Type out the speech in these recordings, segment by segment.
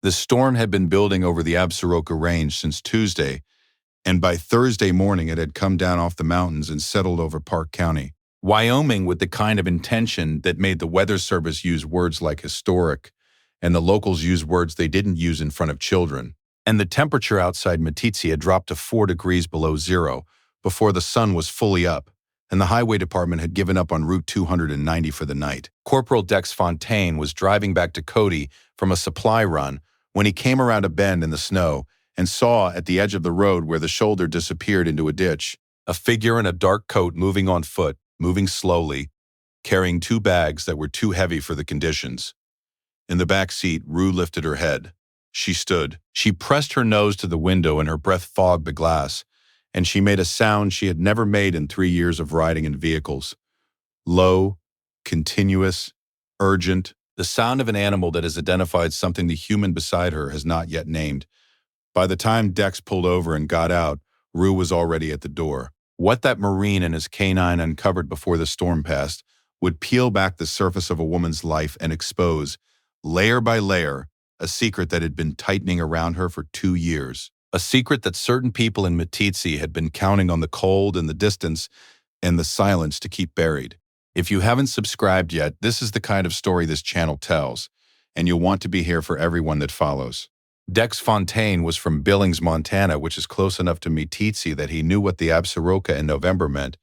The storm had been building over the Absaroka Range since Tuesday, and by Thursday morning it had come down off the mountains and settled over Park County, Wyoming, with the kind of intention that made the Weather Service use words like historic, and the locals use words they didn't use in front of children. And the temperature outside Meeteetse had dropped to 4 degrees below zero before the sun was fully up, and the highway department had given up on Route 290 for the night. Corporal Dex Fontaine was driving back to Cody from a supply run when he came around a bend in the snow and saw at the edge of the road where the shoulder disappeared into a ditch, a figure in a dark coat moving on foot, moving slowly, carrying 2 bags that were too heavy for the conditions. In the back seat, Rue lifted her head. She stood. She pressed her nose to the window and her breath fogged the glass, and she made a sound she had never made in 3 years of riding in vehicles. Low, continuous, urgent, the sound of an animal that has identified something the human beside her has not yet named. By the time Dex pulled over and got out, Rue was already at the door. What that Marine and his canine uncovered before the storm passed would peel back the surface of a woman's life and expose, layer by layer, a secret that had been tightening around her for 2 years. A secret that certain people in Meeteetse had been counting on the cold and the distance and the silence to keep buried. If you haven't subscribed yet, this is the kind of story this channel tells, and you'll want to be here for everyone that follows. Dex Fontaine was from Billings, Montana, which is close enough to Meeteetse that he knew what the Absaroka in November meant,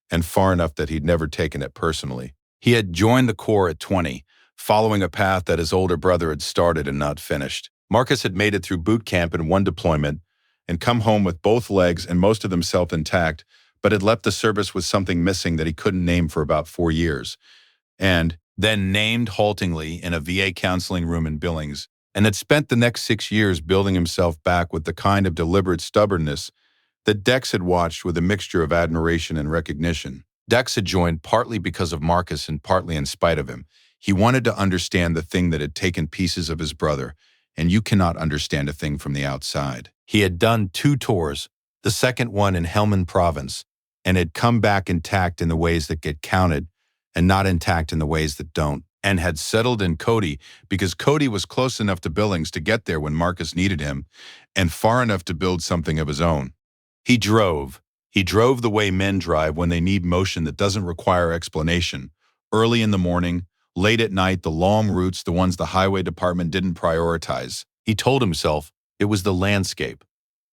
and far enough that he'd never taken it personally. He had joined the Corps at 20, following a path that his older brother had started and not finished. Marcus had made it through boot camp in one deployment and come home with both legs and most of himself intact, but had left the service with something missing that he couldn't name for about 4 years, and then named haltingly in a VA counseling room in Billings, and had spent the next 6 years building himself back with the kind of deliberate stubbornness that Dex had watched with a mixture of admiration and recognition. Dex had joined partly because of Marcus and partly in spite of him. He wanted to understand the thing that had taken pieces of his brother, and you cannot understand a thing from the outside. He had done 2 tours, the second one in Helmand Province, and had come back intact in the ways that get counted and not intact in the ways that don't, and had settled in Cody because Cody was close enough to Billings to get there when Marcus needed him and far enough to build something of his own. He drove. He drove the way men drive when they need motion that doesn't require explanation. Early in the morning, late at night, the long routes, the ones the highway department didn't prioritize. He told himself it was the landscape.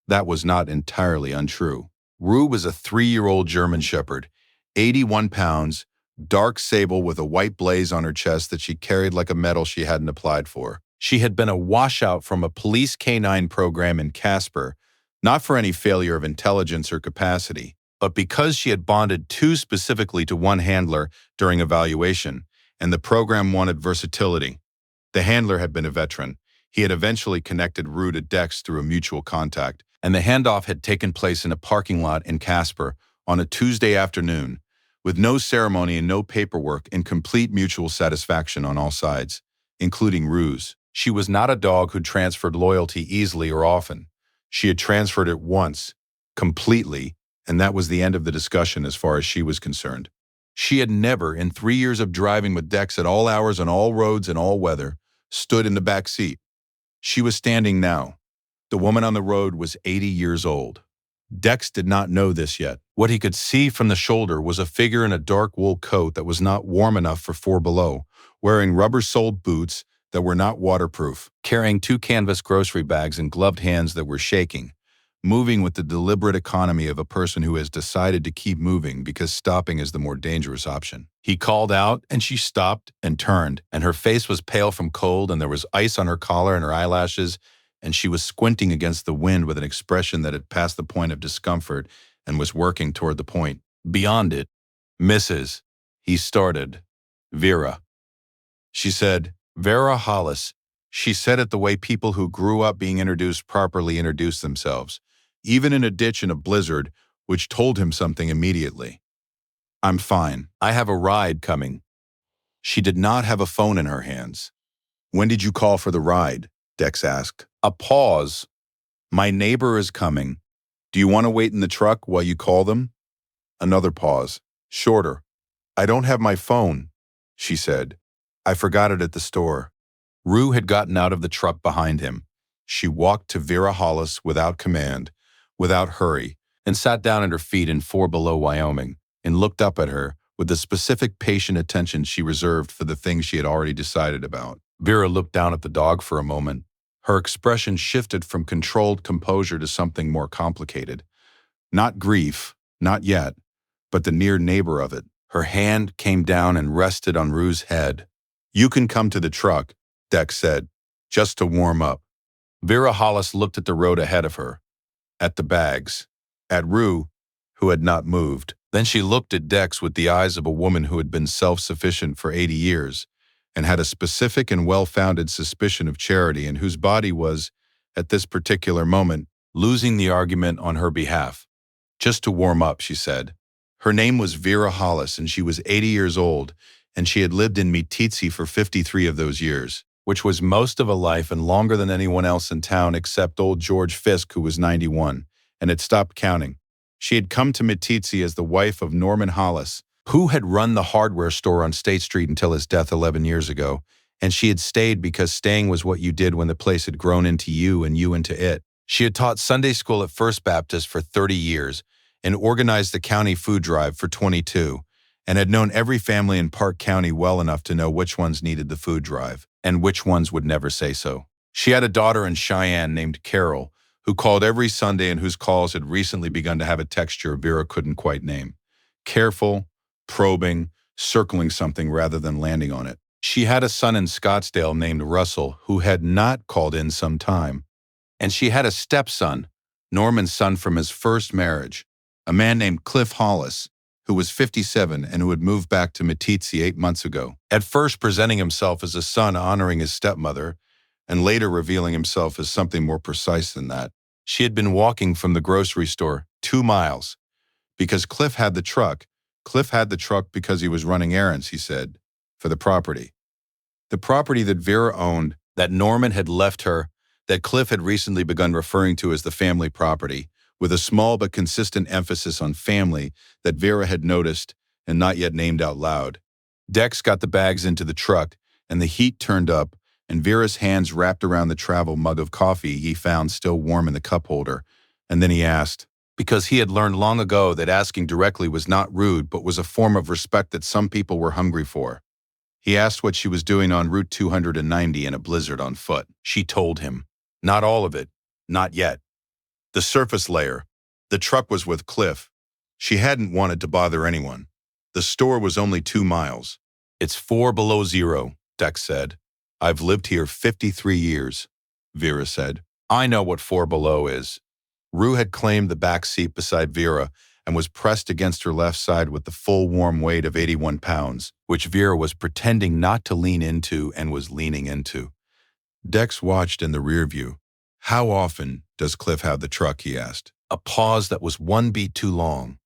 That was not entirely untrue. Rue was a 3-year-old German Shepherd, 81 pounds, dark sable with a white blaze on her chest that she carried like a medal she hadn't applied for. She had been a washout from a police canine program in Casper, not for any failure of intelligence or capacity, but because she had bonded too specifically to one handler during evaluation, and the program wanted versatility. The handler had been a veteran. He had eventually connected Rue to Dex through a mutual contact, and the handoff had taken place in a parking lot in Casper on a Tuesday afternoon, with no ceremony and no paperwork, and complete mutual satisfaction on all sides, including Rue's. She was not a dog who transferred loyalty easily or often. She had transferred it once, completely, and that was the end of the discussion as far as she was concerned. She had never, in 3 years of driving with Dex at all hours on all roads and all weather, stood in the back seat. She was standing now. The woman on the road was 80 years old. Dex did not know this yet. What he could see from the shoulder was a figure in a dark wool coat that was not warm enough for 4 below, wearing rubber-soled boots that were not waterproof, carrying 2 canvas grocery bags and gloved hands that were shaking, moving with the deliberate economy of a person who has decided to keep moving because stopping is the more dangerous option. He called out, and she stopped and turned, and her face was pale from cold, and there was ice on her collar and her eyelashes, and she was squinting against the wind with an expression that had passed the point of discomfort and was working toward the point. Beyond it, Mrs. He started. Vera. She said, Vera Hollis. She said it the way people who grew up being introduced properly introduce themselves, even in a ditch in a blizzard, which told him something immediately. I'm fine. I have a ride coming. She did not have a phone in her hands. When did you call for the ride? Dex asked. A pause. My neighbor is coming. Do you want to wait in the truck while you call them? Another pause. Shorter. I don't have my phone, she said. I forgot it at the store. Rue had gotten out of the truck behind him. She walked to Vera Hollis without command, without hurry, and sat down at her feet in Four Below, Wyoming, and looked up at her with the specific patient attention she reserved for the things she had already decided about. Vera looked down at the dog for a moment. Her expression shifted from controlled composure to something more complicated. Not grief, not yet, but the near neighbor of it. Her hand came down and rested on Rue's head. "You can come to the truck," Dex said, "just to warm up." Vera Hollis looked at the road ahead of her, at the bags, at Rue, who had not moved. Then she looked at Dex with the eyes of a woman who had been self-sufficient for 80 years and had a specific and well-founded suspicion of Charity and whose body was, at this particular moment, losing the argument on her behalf. "Just to warm up," she said. Her name was Vera Hollis, and she was 80 years old, and she had lived in Meeteetse for 53 of those years, which was most of a life and longer than anyone else in town except old George Fisk, who was 91, and had stopped counting. She had come to Meeteetse as the wife of Norman Hollis, who had run the hardware store on State Street until his death 11 years ago, and she had stayed because staying was what you did when the place had grown into you and you into it. She had taught Sunday school at First Baptist for 30 years and organized the county food drive for 22, and had known every family in Park County well enough to know which ones needed the food drive and which ones would never say so. She had a daughter in Cheyenne named Carol, who called every Sunday and whose calls had recently begun to have a texture Vera couldn't quite name. Careful, probing, circling something rather than landing on it. She had a son in Scottsdale named Russell who had not called in some time. And she had a stepson, Norman's son from his first marriage, a man named Cliff Hollis, who was 57 and who had moved back to Meeteetse 8 months ago, at first presenting himself as a son honoring his stepmother, and later revealing himself as something more precise than that. She had been walking from the grocery store 2 miles. Because Cliff had the truck. Cliff had the truck because he was running errands, he said, for the property. The property that Vera owned, that Norman had left her, that Cliff had recently begun referring to as the family property, with a small but consistent emphasis on family that Vera had noticed and not yet named out loud. Dex got the bags into the truck, and the heat turned up, and Vera's hands wrapped around the travel mug of coffee he found still warm in the cup holder, and then he asked, because he had learned long ago that asking directly was not rude but was a form of respect that some people were hungry for. He asked what she was doing on Route 290 in a blizzard on foot. She told him. Not all of it. Not yet. The surface layer. The truck was with Cliff. She hadn't wanted to bother anyone. The store was only 2 miles. "It's 4 below zero," Dex said. "I've lived here 53 years, Vera said. "I know what 4 below is." Rue had claimed the back seat beside Vera and was pressed against her left side with the full warm weight of 81 pounds, which Vera was pretending not to lean into and was leaning into. Dex watched in the rear view. "How often does Cliff have the truck?" he asked. A pause that was 1 beat too long.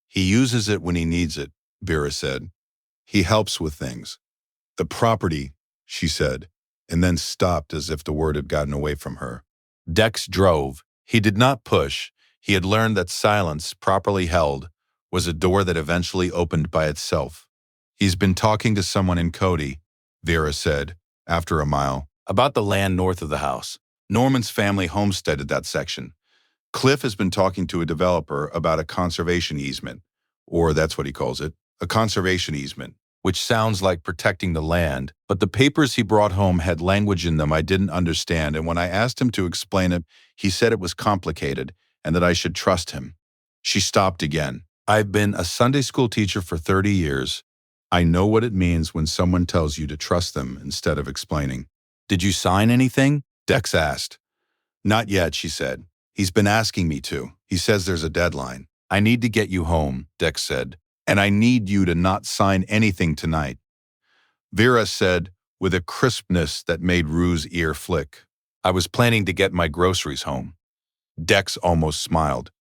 "He uses it when he needs it," Vera said. "He helps with things." "The property," she said, and then stopped as if the word had gotten away from her. Dex drove. He did not push. He had learned that silence, properly held, was a door that eventually opened by itself. "He's been talking to someone in Cody," Vera said, after a mile, "about the land north of the house. Norman's family homesteaded that section. Cliff has been talking to a developer about a conservation easement, or that's what he calls it, a conservation easement, which sounds like protecting the land, but the papers he brought home had language in them I didn't understand, and when I asked him to explain it, he said it was complicated and that I should trust him." She stopped again. "I've been a Sunday school teacher for 30 years. I know what it means when someone tells you to trust them instead of explaining." "Did you sign anything?" Dex asked. "Not yet," she said. "He's been asking me to. He says there's a deadline." "I need to get you home," Dex said. "And I need you to not sign anything tonight," Vera said with a crispness that made Rue's ear flick. "I was planning to get my groceries home." Dex almost smiled.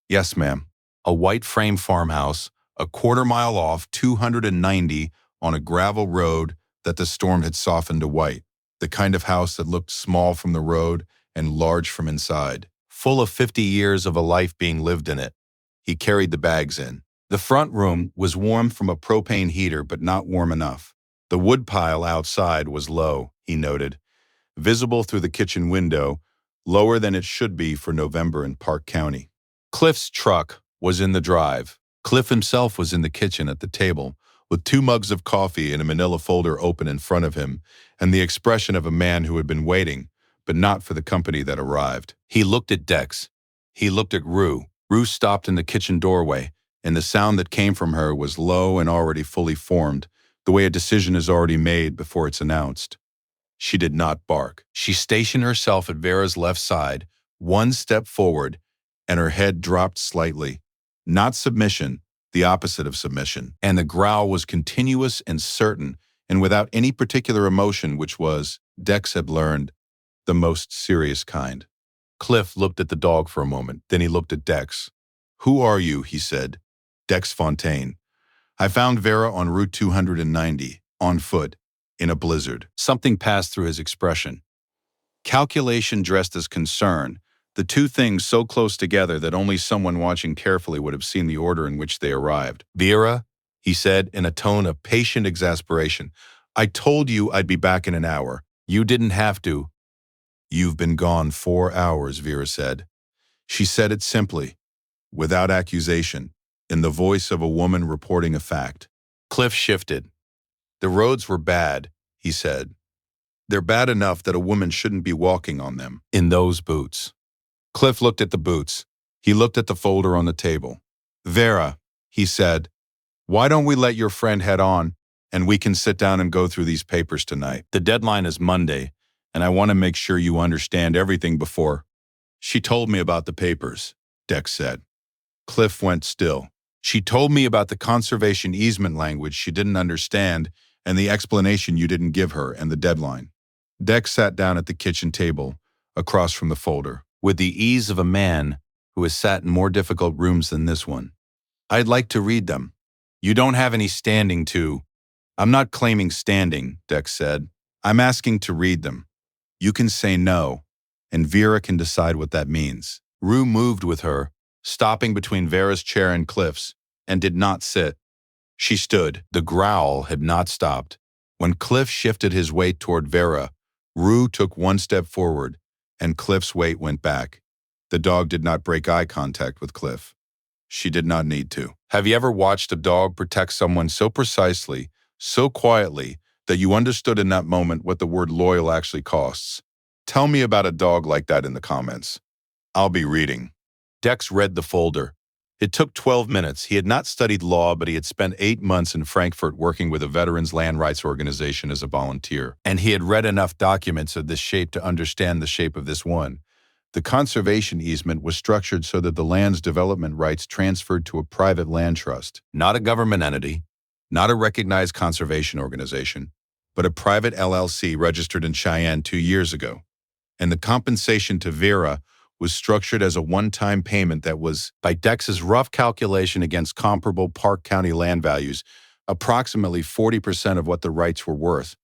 "Yes, ma'am." A white frame farmhouse, a quarter-mile off 290 on a gravel road that the storm had softened to white, the kind of house that looked small from the road and large from inside, full of 50 years of a life being lived in it. He carried the bags in. The front room was warm from a propane heater, but not warm enough. The woodpile outside was low, he noted, visible through the kitchen window, lower than it should be for November in Park County. Cliff's truck was in the drive. Cliff himself was in the kitchen at the table, with 2 mugs of coffee and a manila folder open in front of him, and the expression of a man who had been waiting, but not for the company that arrived. He looked at Dex. He looked at Rue. Rue stopped in the kitchen doorway, and the sound that came from her was low and already fully formed, the way a decision is already made before it's announced. She did not bark. She stationed herself at Vera's left side, 1 step forward, and her head dropped slightly. Not submission, the opposite of submission. And the growl was continuous and certain, and without any particular emotion, which was, Dex had learned, the most serious kind. Cliff looked at the dog for a moment, then he looked at Dex. "Who are you?" he said. "Dex Fontaine. I found Vera on Route 290, on foot, in a blizzard." Something passed through his expression. Calculation dressed as concern, the 2 things so close together that only someone watching carefully would have seen the order in which they arrived. "Vera," he said in a tone of patient exasperation, "I told you I'd be back in an hour. You didn't have to." "You've been gone 4 hours," Vera said. She said it simply, without accusation, in the voice of a woman reporting a fact. Cliff shifted. "The roads were bad," he said. "They're bad enough that a woman shouldn't be walking on them, in those boots." Cliff looked at the boots. He looked at the folder on the table. "Vera," he said, "why don't we let your friend head on, and we can sit down and go through these papers tonight? The deadline is Monday, and I want to make sure you understand everything before." "She told me about the papers," Dex said. Cliff went still. "She told me about the conservation easement language she didn't understand and the explanation you didn't give her and the deadline." Dex sat down at the kitchen table, across from the folder, with the ease of a man who has sat in more difficult rooms than this one. "I'd like to read them." "You don't have any standing to." "I'm not claiming standing," Dex said. "I'm asking to read them. You can say no, and Vera can decide what that means." Rue moved with her, stopping between Vera's chair and Cliff's, and did not sit. She stood. The growl had not stopped. When Cliff shifted his weight toward Vera, Rue took 1 step forward, and Cliff's weight went back. The dog did not break eye contact with Cliff. She did not need to. Have you ever watched a dog protect someone so precisely, so quietly, that you understood in that moment what the word loyal actually costs? Tell me about a dog like that in the comments. I'll be reading. Dex read the folder. It took 12 minutes. He had not studied law, but he had spent 8 months in Frankfurt working with a veterans land rights organization as a volunteer. And he had read enough documents of this shape to understand the shape of this one. The conservation easement was structured so that the land's development rights transferred to a private land trust, not a government entity, not a recognized conservation organization, but a private LLC registered in Cheyenne 2 years ago. And the compensation to Vera was structured as a one-time payment that was, by Dex's rough calculation against comparable Park County land values, approximately 40% of what the rights were worth.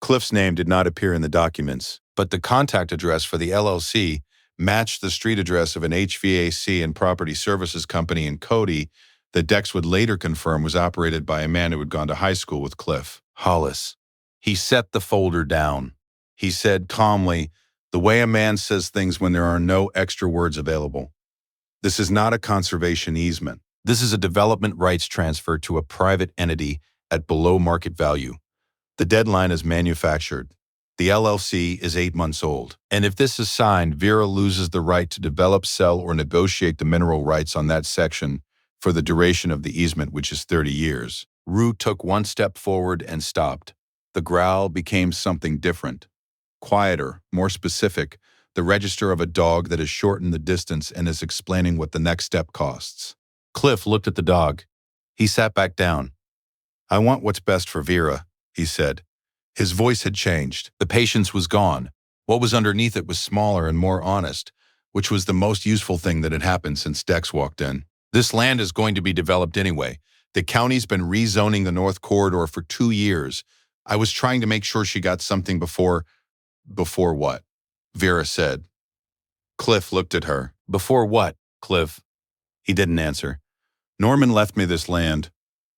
Cliff's name did not appear in the documents, but the contact address for the LLC matched the street address of an HVAC and property services company in Cody that Dex would later confirm was operated by a man who had gone to high school with Cliff, Hollis. He set the folder down. He said calmly, the way a man says things when there are no extra words available. "This is not a conservation easement. This is a development rights transfer to a private entity at below market value. The deadline is manufactured. The LLC is 8 months old. And if this is signed, Vera loses the right to develop, sell, or negotiate the mineral rights on that section for the duration of the easement, which is 30 years. Rue took 1 step forward and stopped. The growl became something different. Quieter, more specific, the register of a dog that has shortened the distance and is explaining what the next step costs. Cliff looked at the dog. He sat back down. "I want what's best for Vera," he said. His voice had changed. The patience was gone. What was underneath it was smaller and more honest, which was the most useful thing that had happened since Dex walked in. "This land is going to be developed anyway. The county's been rezoning the North Corridor for 2 years. I was trying to make sure she got something before..." "Before what?" Vera said. Cliff looked at her. "Before what, Cliff?" He didn't answer. "Norman left me this land,"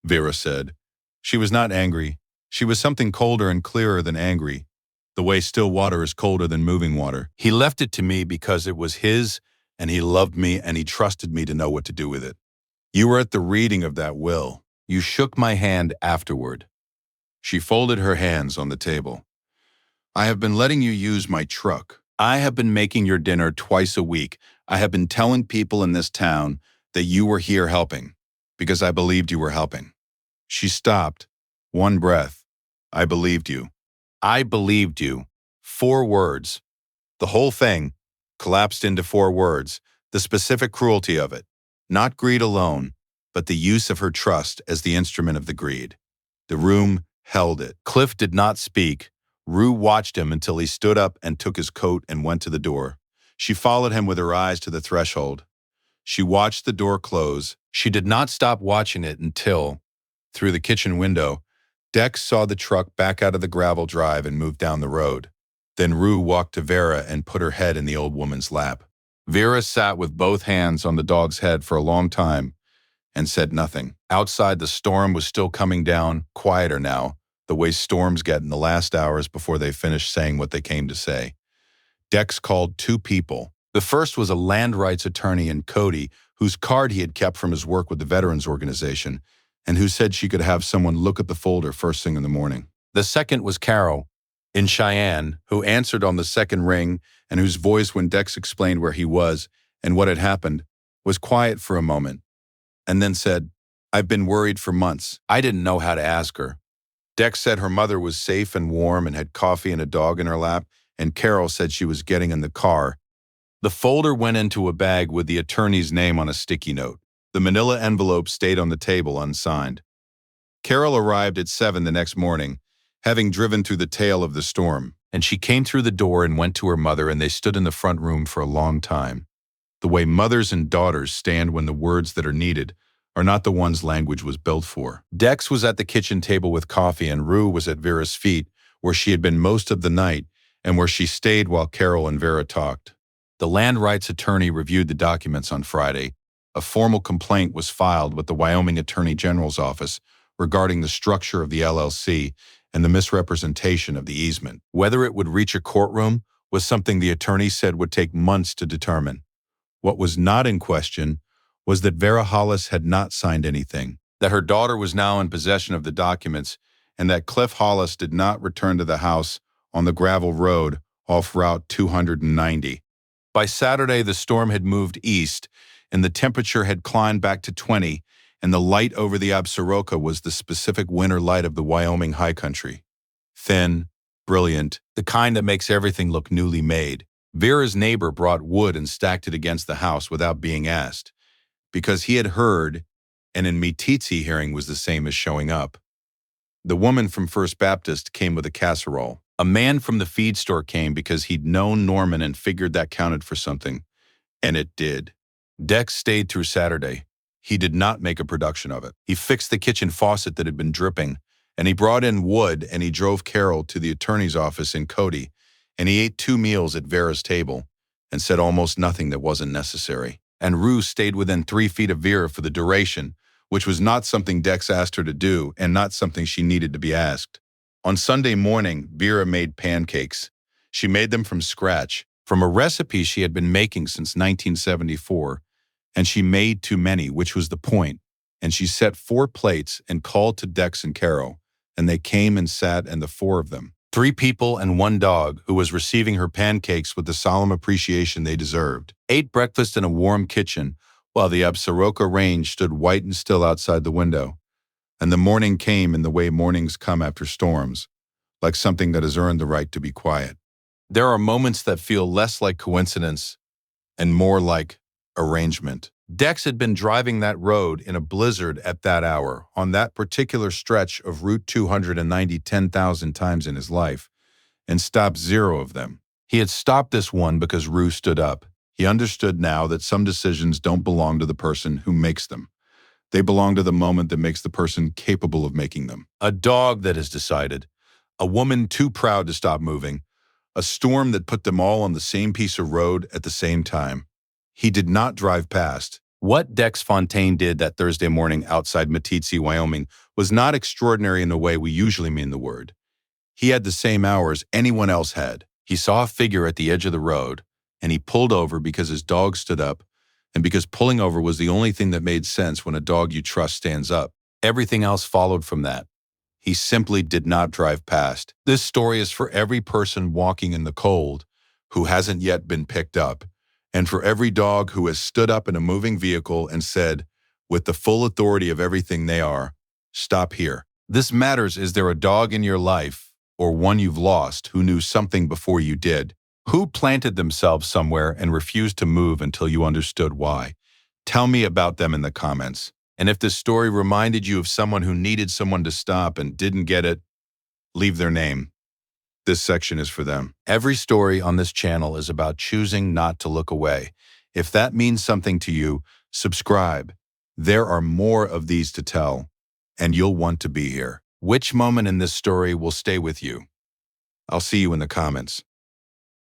Vera said. She was not angry. She was something colder and clearer than angry. the way still water is colder than moving water. He left it to me because it was his, and he loved me, and he trusted me to know what to do with it. You were at the reading of that will. You shook my hand afterward. She folded her hands on the table. I have been letting you use my truck. I have been making your dinner twice a week. I have been telling people in this town that you were here helping, because I believed you were helping. She stopped. One breath. I believed you. I believed you. 4 words. The whole thing collapsed into 4 words, the specific cruelty of it. Not greed alone, but the use of her trust as the instrument of the greed. The room held it. Cliff did not speak. Rue watched him until he stood up and took his coat and went to the door. She followed him with her eyes to the threshold. She watched the door close. She did not stop watching it until, through the kitchen window, Dex saw the truck back out of the gravel drive and move down the road. Then Rue walked to Vera and put her head in the old woman's lap. Vera sat with both hands on the dog's head for a long time and said nothing. Outside, the storm was still coming down, quieter now, the way storms get in the last hours before they finish saying what they came to say. Dex called 2 people. The first was a land rights attorney in Cody, whose card he had kept from his work with the Veterans Organization, and who said she could have someone look at the folder first thing in the morning. The second was Carol, in Cheyenne, who answered on the second ring and whose voice, when Dex explained where he was and what had happened, was quiet for a moment, and then said, I've been worried for months. I didn't know how to ask her. Dex said her mother was safe and warm and had coffee and a dog in her lap, and Carol said she was getting in the car. The folder went into a bag with the attorney's name on a sticky note. The manila envelope stayed on the table unsigned. Carol arrived at 7 the next morning, having driven through the tail of the storm, and she came through the door and went to her mother, and they stood in the front room for a long time. The way mothers and daughters stand when the words that are needed are not the ones language was built for. Dex was at the kitchen table with coffee, and Rue was at Vera's feet, where she had been most of the night and where she stayed while Carol and Vera talked. The land rights attorney reviewed the documents on Friday. A formal complaint was filed with the Wyoming Attorney General's office regarding the structure of the LLC and the misrepresentation of the easement. Whether it would reach a courtroom was something the attorney said would take months to determine. What was not in question was that Vera Hollis had not signed anything, that her daughter was now in possession of the documents, and that Cliff Hollis did not return to the house on the gravel road off Route 290. By Saturday, the storm had moved east, and the temperature had climbed back to 20, and the light over the Absaroka was the specific winter light of the Wyoming high country. Thin, brilliant, the kind that makes everything look newly made. Vera's neighbor brought wood and stacked it against the house without being asked, because he had heard, and in Meeteetse hearing was the same as showing up. The woman from First Baptist came with a casserole. A man from the feed store came because he'd known Norman and figured that counted for something, and it did. Dex stayed through Saturday. He did not make a production of it. He fixed the kitchen faucet that had been dripping, and he brought in wood, and he drove Carol to the attorney's office in Cody, and he ate 2 meals at Vera's table and said almost nothing that wasn't necessary. And Rue stayed within 3 feet of Vera for the duration, which was not something Dex asked her to do and not something she needed to be asked. On Sunday morning, Vera made pancakes. She made them from scratch, from a recipe she had been making since 1974, and she made too many, which was the point, and she set 4 plates and called to Dex and Carol, and they came and sat, and the 4 of them, 3 people and 1 dog, who was receiving her pancakes with the solemn appreciation they deserved, ate breakfast in a warm kitchen while the Absaroka Range stood white and still outside the window. And the morning came in the way mornings come after storms, like something that has earned the right to be quiet. There are moments that feel less like coincidence and more like arrangement. Dex had been driving that road in a blizzard at that hour, on that particular stretch of Route 290 10,000 times in his life, and stopped 0 of them. He had stopped this one because Rue stood up. He understood now that some decisions don't belong to the person who makes them. They belong to the moment that makes the person capable of making them. A dog that has decided, a woman too proud to stop moving, a storm that put them all on the same piece of road at the same time. He did not drive past. What Dex Fontaine did that Thursday morning outside Meeteetse, Wyoming, was not extraordinary in the way we usually mean the word. He had the same hours anyone else had. He saw a figure at the edge of the road, and he pulled over because his dog stood up, and because pulling over was the only thing that made sense when a dog you trust stands up. Everything else followed from that. He simply did not drive past. This story is for every person walking in the cold who hasn't yet been picked up, and for every dog who has stood up in a moving vehicle and said, with the full authority of everything they are, "Stop here." This matters. Is there a dog in your life, or one you've lost, who knew something before you did? Who planted themselves somewhere and refused to move until you understood why? Tell me about them in the comments. And if this story reminded you of someone who needed someone to stop and didn't get it, leave their name. This section is for them. Every story on this channel is about choosing not to look away. If that means something to you, subscribe. There are more of these to tell, and you'll want to be here. Which moment in this story will stay with you? I'll see you in the comments.